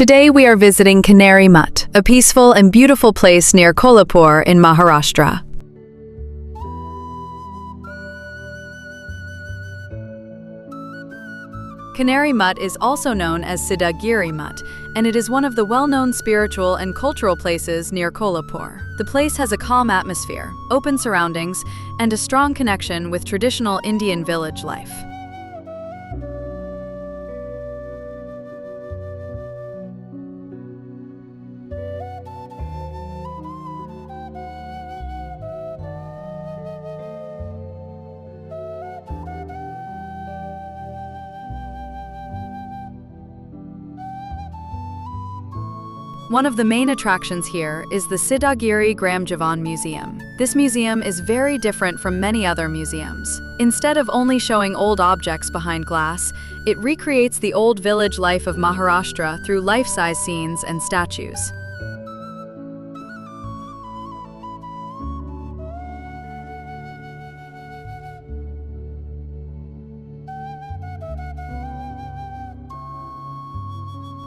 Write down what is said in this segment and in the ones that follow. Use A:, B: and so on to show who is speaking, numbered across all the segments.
A: Today we are visiting Kaneri Math, a peaceful and beautiful place near Kolhapur in Maharashtra. Kaneri Math is also known as Siddhagiri Math, and it is one of the well-known spiritual and cultural places near Kolhapur. The place has a calm atmosphere, open surroundings, and a strong connection with traditional Indian village life. One of the main attractions here is the Siddhagiri Gramjivan Museum. This museum is very different from many other museums. Instead of only showing old objects behind glass, it recreates the old village life of Maharashtra through life-size scenes and statues.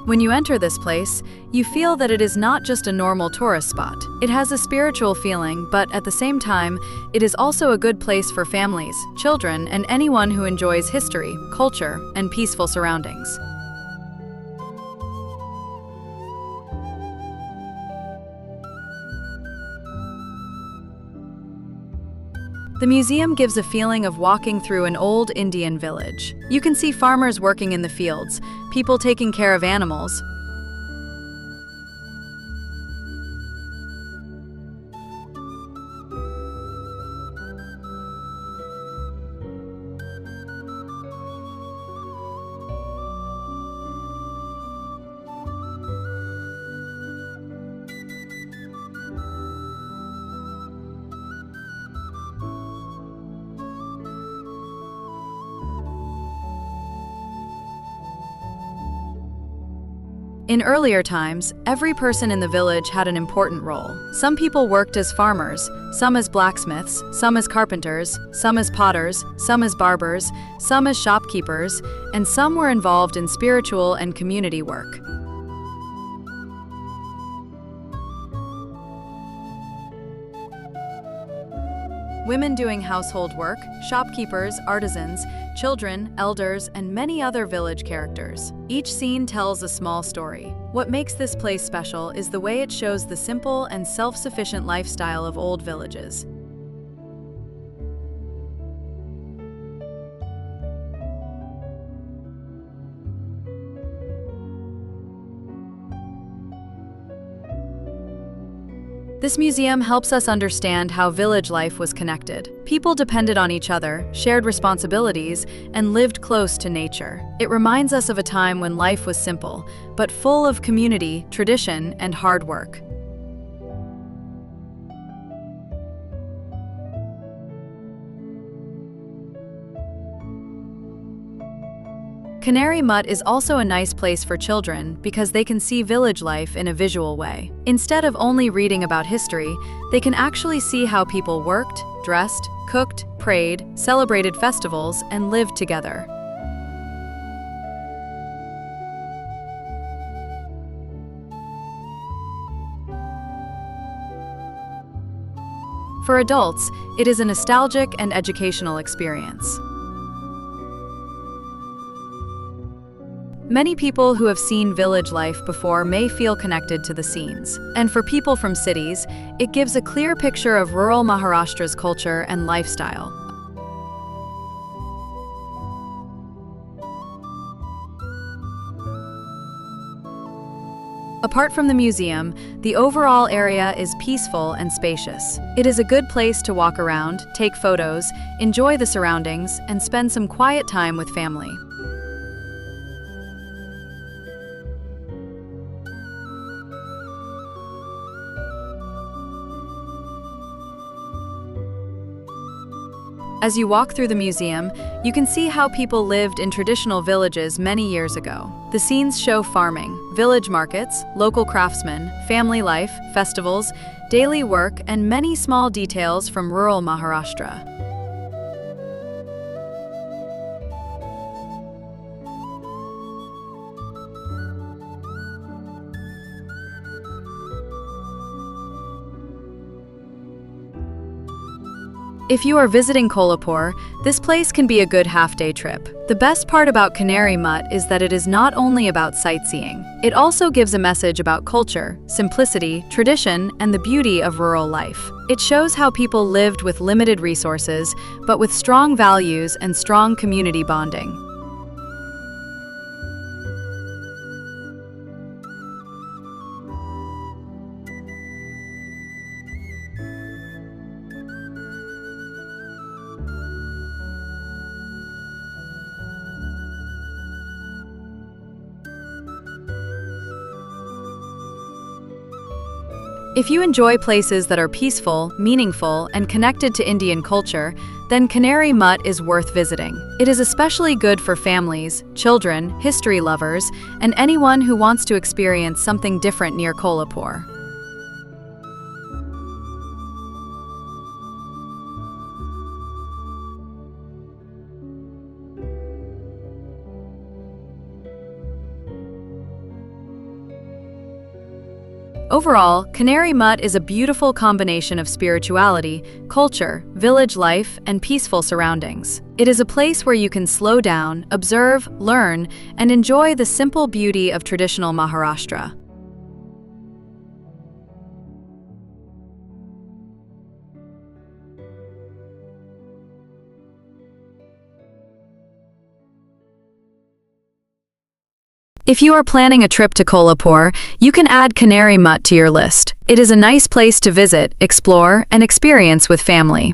A: When you enter this place, you feel that it is not just a normal tourist spot. It has a spiritual feeling, but at the same time, it is also a good place for families, children, and anyone who enjoys history, culture, and peaceful surroundings. The museum gives a feeling of walking through an old Indian village. You can see farmers working in the fields, people taking care of animals, In earlier times, every person in the village had an important role. Some people worked as farmers, some as blacksmiths, some as carpenters, some as potters, some as barbers, some as shopkeepers, and some were involved in spiritual and community work. Women doing household work, shopkeepers, artisans, children, elders, and many other village characters. Each scene tells a small story. What makes this place special is the way it shows the simple and self-sufficient lifestyle of old villages. This museum helps us understand how village life was connected. People depended on each other, shared responsibilities, and lived close to nature. It reminds us of a time when life was simple, but full of community, tradition, and hard work. Kaneri Math is also a nice place for children because they can see village life in a visual way. Instead of only reading about history, they can actually see how people worked, dressed, cooked, prayed, celebrated festivals, and lived together. For adults, it is a nostalgic and educational experience. Many people who have seen village life before may feel connected to the scenes. And for people from cities, it gives a clear picture of rural Maharashtra's culture and lifestyle. Apart from the museum, the overall area is peaceful and spacious. It is a good place to walk around, take photos, enjoy the surroundings, and spend some quiet time with family. As you walk through the museum, you can see how people lived in traditional villages many years ago. The scenes show farming, village markets, local craftsmen, family life, festivals, daily work, and many small details from rural Maharashtra. If you are visiting Kolhapur, this place can be a good half-day trip. The best part about Kaneri Math is that it is not only about sightseeing. It also gives a message about culture, simplicity, tradition, and the beauty of rural life. It shows how people lived with limited resources, but with strong values and strong community bonding. If you enjoy places that are peaceful, meaningful, and connected to Indian culture, then Kaneri Math is worth visiting. It is especially good for families, children, history lovers, and anyone who wants to experience something different near Kolhapur. Overall, Kaneri Math is a beautiful combination of spirituality, culture, village life, and peaceful surroundings. It is a place where you can slow down, observe, learn, and enjoy the simple beauty of traditional Maharashtra. If you are planning a trip to Kolhapur, you can add Kaneri Math to your list. It is a nice place to visit, explore, and experience with family.